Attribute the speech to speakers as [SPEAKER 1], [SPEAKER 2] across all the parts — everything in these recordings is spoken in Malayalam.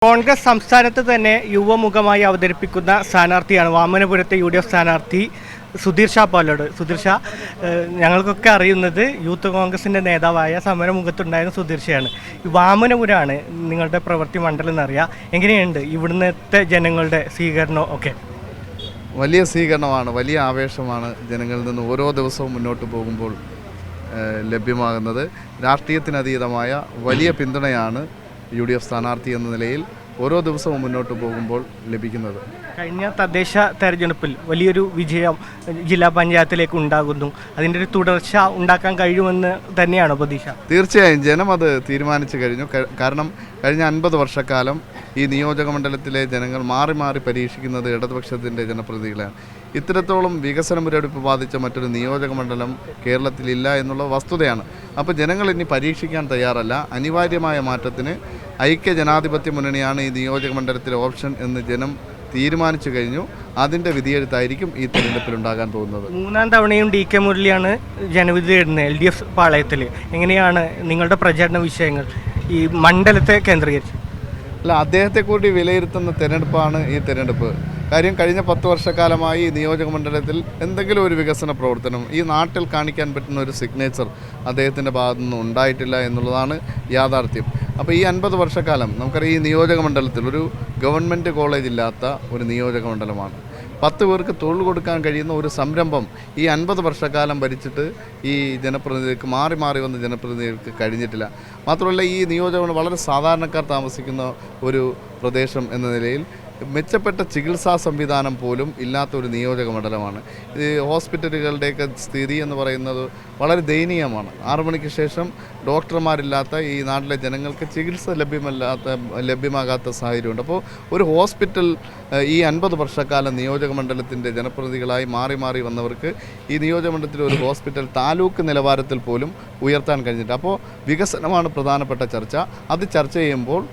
[SPEAKER 1] കോൺഗ്രസ് സംസ്ഥാനത്ത് തന്നെ യുവമുഖമായി അവതരിപ്പിക്കുന്ന സ്ഥാനാർത്ഥിയാണ് വാമനപുരത്തെ UDF സ്ഥാനാർത്ഥി സുധീർ ഷാ പാലോട്. സുധീർ ഷാ ഞങ്ങൾക്കൊക്കെ അറിയുന്നത് യൂത്ത് കോൺഗ്രസിൻ്റെ നേതാവായ സമരമുഖത്തുണ്ടായിരുന്ന സുധീർ ഷയാണ്. വാമനപുരമാണ് നിങ്ങളുടെ പ്രവൃത്തി മണ്ഡലം എന്നറിയാം. എങ്ങനെയുണ്ട് ഇവിടുന്നത്തെ ജനങ്ങളുടെ സ്വീകരണം ഒക്കെ?
[SPEAKER 2] വലിയ സ്വീകരണമാണ്, വലിയ ആവേശമാണ് ജനങ്ങളിൽ നിന്ന് ഓരോ ദിവസവും മുന്നോട്ട് പോകുമ്പോൾ ലഭ്യമാകുന്നത്. രാഷ്ട്രീയത്തിനതീതമായ വലിയ പിന്തുണയാണ് UDF സ്ഥാനാർത്ഥി എന്ന നിലയിൽ ഓരോ ദിവസവും മുന്നോട്ട് പോകുമ്പോൾ ലഭിക്കുന്നത്.
[SPEAKER 1] കഴിഞ്ഞ തദ്ദേശ തെരഞ്ഞെടുപ്പിൽ വലിയൊരു വിജയം ജില്ലാ പഞ്ചായത്തിലേക്ക് ഉണ്ടാകുന്നു. അതിൻ്റെ ഒരു തുടർച്ച ഉണ്ടാക്കാൻ കഴിയുമെന്ന് തന്നെയാണോ പ്രതീക്ഷ?
[SPEAKER 2] തീർച്ചയായും ജനം അത് തീരുമാനിച്ചു കഴിഞ്ഞു. കാരണം കഴിഞ്ഞ 50 വർഷക്കാലം ഈ നിയോജക മണ്ഡലത്തിലെ ജനങ്ങൾ മാറി മാറി പരീക്ഷിക്കുന്നത് ഇടതുപക്ഷത്തിൻ്റെ ജനപ്രതിനിധികളാണ്. ഇത്തരത്തോളം വികസന മുരടിപ്പ് ബാധിച്ച മറ്റൊരു നിയോജക മണ്ഡലം കേരളത്തിലില്ല എന്നുള്ള വസ്തുതയാണ്. അപ്പോൾ ജനങ്ങൾ ഇനി പരീക്ഷിക്കാൻ തയ്യാറല്ല. അനിവാര്യമായ മാറ്റത്തിന് ഐക്യ ജനാധിപത്യ മുന്നണിയാണ് ഈ നിയോജക മണ്ഡലത്തിലെ ഓപ്ഷൻ എന്ന് ജനം തീരുമാനിച്ചു കഴിഞ്ഞു. അതിൻ്റെ വിധിയെഴുത്തായിരിക്കും ഈ തെരഞ്ഞെടുപ്പിൽ ഉണ്ടാകാൻ പോകുന്നത്.
[SPEAKER 1] 3ാം തവണയും DK മുരളിയാണ് ജനവിധി തേടുന്നത് LDF പാളയത്തിൽ. എങ്ങനെയാണ് നിങ്ങളുടെ പ്രചാരണ വിഷയങ്ങൾ ഈ മണ്ഡലത്തെ കേന്ദ്രീകരിച്ച്?
[SPEAKER 2] അല്ല, അദ്ദേഹത്തെ കൂടി വിലയിരുത്തുന്ന തിരഞ്ഞെടുപ്പാണ് ഈ തിരഞ്ഞെടുപ്പ്. കാര്യം കഴിഞ്ഞ 10 വർഷക്കാലമായി ഈ നിയോജക മണ്ഡലത്തിൽ എന്തെങ്കിലും ഒരു വികസന പ്രവർത്തനം ഈ നാട്ടിൽ കാണിക്കാൻ പറ്റുന്ന ഒരു സിഗ്നേച്ചർ അദ്ദേഹത്തിൻ്റെ ഭാഗത്തുനിന്ന് ഉണ്ടായിട്ടില്ല എന്നുള്ളതാണ് യാഥാർത്ഥ്യം. അപ്പോൾ ഈ 50 വർഷക്കാലം നമുക്കറിയാം ഈ നിയോജക മണ്ഡലത്തിൽ ഒരു ഗവൺമെൻറ് കോളേജ് ഇല്ലാത്ത ഒരു നിയോജക മണ്ഡലമാണ്. 10 പേർക്ക് തൊഴിൽ കൊടുക്കാൻ കഴിയുന്ന ഒരു സംരംഭം ഈ 50 വർഷക്കാലം ഭരിച്ചിട്ട് ഈ ജനപ്രതിനിധികൾക്ക് മാറി മാറി വന്ന ജനപ്രതിനിധികൾക്ക് കഴിഞ്ഞിട്ടില്ല. മാത്രമല്ല ഈ നിയോജകം വളരെ സാധാരണക്കാർ താമസിക്കുന്ന ഒരു പ്രദേശം എന്ന നിലയിൽ മെച്ചപ്പെട്ട ചികിത്സാ സംവിധാനം പോലും ഇല്ലാത്ത ഒരു നിയോജക മണ്ഡലമാണ്. ഈ ഹോസ്പിറ്റലുകളുടെയൊക്കെ സ്ഥിതി എന്ന് പറയുന്നത് വളരെ ദയനീയമാണ്. 6 മണിക്ക് ശേഷം ഡോക്ടർമാരില്ലാത്ത ഈ നാട്ടിലെ ജനങ്ങൾക്ക് ചികിത്സ ലഭ്യമാകാത്ത സാഹചര്യമുണ്ട്. അപ്പോൾ ഒരു ഹോസ്പിറ്റൽ ഈ 50 വർഷക്കാലം നിയോജക മണ്ഡലത്തിൻ്റെ ജനപ്രതിനിധികളായി മാറി മാറി വന്നവർക്ക് ഈ നിയോജക മണ്ഡലത്തിലെ ഒരു ഹോസ്പിറ്റൽ താലൂക്ക് നിലവാരത്തിൽ പോലും ഉയർത്താൻ കഴിഞ്ഞിട്ട്. അപ്പോൾ വികസനമാണ് പ്രധാനപ്പെട്ട ചർച്ച. അത് ചർച്ച ചെയ്യുമ്പോൾ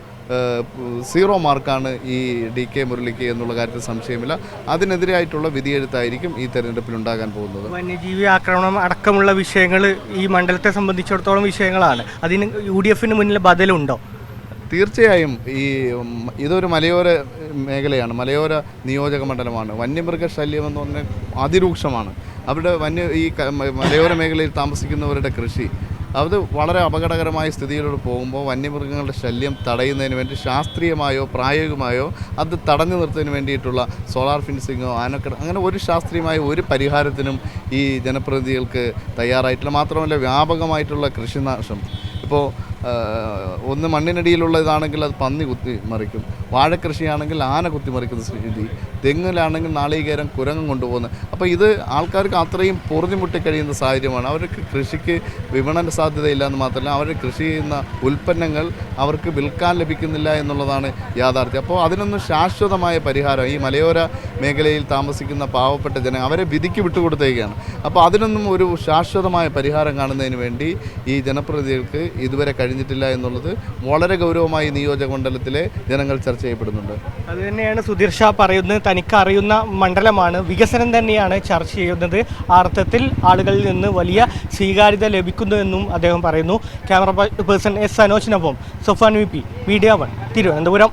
[SPEAKER 2] 0 മാർക്കാണ് ഈ DK മുരളിക്ക് എന്നുള്ള കാര്യത്തിൽ സംശയമില്ല. അതിനെതിരായിട്ടുള്ള വിധിയെഴുത്തായിരിക്കും ഈ തെരഞ്ഞെടുപ്പിൽ ഉണ്ടാകാൻ പോകുന്നത്.
[SPEAKER 1] വന്യജീവി ആക്രമണം അടക്കമുള്ള വിഷയങ്ങൾ ഈ മണ്ഡലത്തെ സംബന്ധിച്ചിടത്തോളം വിഷയങ്ങളാണ്. അതിന് UDFന് മുന്നിൽ ബദലുണ്ടോ?
[SPEAKER 2] തീർച്ചയായും ഇതൊരു മലയോര മേഖലയാണ്, മലയോര നിയോജക മണ്ഡലമാണ്. വന്യമൃഗ ശല്യം എന്ന് പറഞ്ഞാൽ അതിരൂക്ഷമാണ്. അവിടെ ഈ മലയോര മേഖലയിൽ താമസിക്കുന്നവരുടെ കൃഷി അത് വളരെ അപകടകരമായ സ്ഥിതിയിലൂടെ പോകുമ്പോൾ വന്യമൃഗങ്ങളുടെ ശല്യം തടയുന്നതിന് വേണ്ടി ശാസ്ത്രീയമായോ പ്രായോഗികമായോ അത് തടഞ്ഞു നിർത്തുന്നതിന് വേണ്ടിയിട്ടുള്ള സോളാർ ഫെൻസിങ്ങോ ആനക്കട അങ്ങനെ ഒരു ശാസ്ത്രീയമായ ഒരു പരിഹാരത്തിനും ഈ ജനപ്രതിനിധികൾക്ക് തയ്യാറായിട്ടില്ല. മാത്രമല്ല വ്യാപകമായിട്ടുള്ള കൃഷിനാശം. ഇപ്പോൾ ഒന്ന് മണ്ണിനടിയിലുള്ളതാണെങ്കിൽ അത് പന്നി കുത്തിമറിക്കും, വാഴക്കൃഷിയാണെങ്കിൽ ആന കുത്തിമറിക്കുന്ന സ്ഥിതി, തെങ്ങിലാണെങ്കിൽ നാളികേരം കുരങ്ങം കൊണ്ടുപോകുന്നത്. അപ്പോൾ ഇത് ആൾക്കാർക്ക് അത്രയും പൊറുതിമുട്ടി കഴിയുന്ന സാഹചര്യമാണ്. അവർക്ക് കൃഷിക്ക് വിപണന സാധ്യതയില്ല എന്ന് മാത്രമല്ല അവർ കൃഷി ചെയ്യുന്ന ഉൽപ്പന്നങ്ങൾ അവർക്ക് വിൽക്കാൻ ലഭിക്കുന്നില്ല എന്നുള്ളതാണ് യാഥാർത്ഥ്യം. അപ്പോൾ അതിനൊന്നും ശാശ്വതമായ പരിഹാരം ഈ മലയോര മേഖലയിൽ താമസിക്കുന്ന പാവപ്പെട്ട ജനം അവരെ വിധിക്ക് വിട്ടുകൊടുത്തേക്കാണ്. അപ്പോൾ അതിനൊന്നും ഒരു ശാശ്വതമായ പരിഹാരം കാണുന്നതിന് വേണ്ടി ഈ ജനപ്രതിനിധികൾക്ക് ഇതുവരെ കഴിഞ്ഞിട്ടില്ല എന്നുള്ളത് വളരെ ഗൗരവമായി നിയോജക മണ്ഡലത്തിലെ ജനങ്ങൾ ചർച്ച ചെയ്യപ്പെടുന്നുണ്ട്.
[SPEAKER 1] അതുതന്നെയാണ് സുധീർ ഷാ പറയുന്നത്. തനിക്ക് അറിയുന്ന മണ്ഡലമാണ്, വികസനം തന്നെയാണ് ചർച്ച ചെയ്യുന്നത്. ആ അർത്ഥത്തിൽ ആളുകളിൽ നിന്ന് വലിയ സ്വീകാര്യത ലഭിക്കുന്നുവെന്നും അദ്ദേഹം പറയുന്നു. Camera person S. സനോജിനൊപ്പം സൊഫാൻ VP, Media 1, Thiruvananthapuram.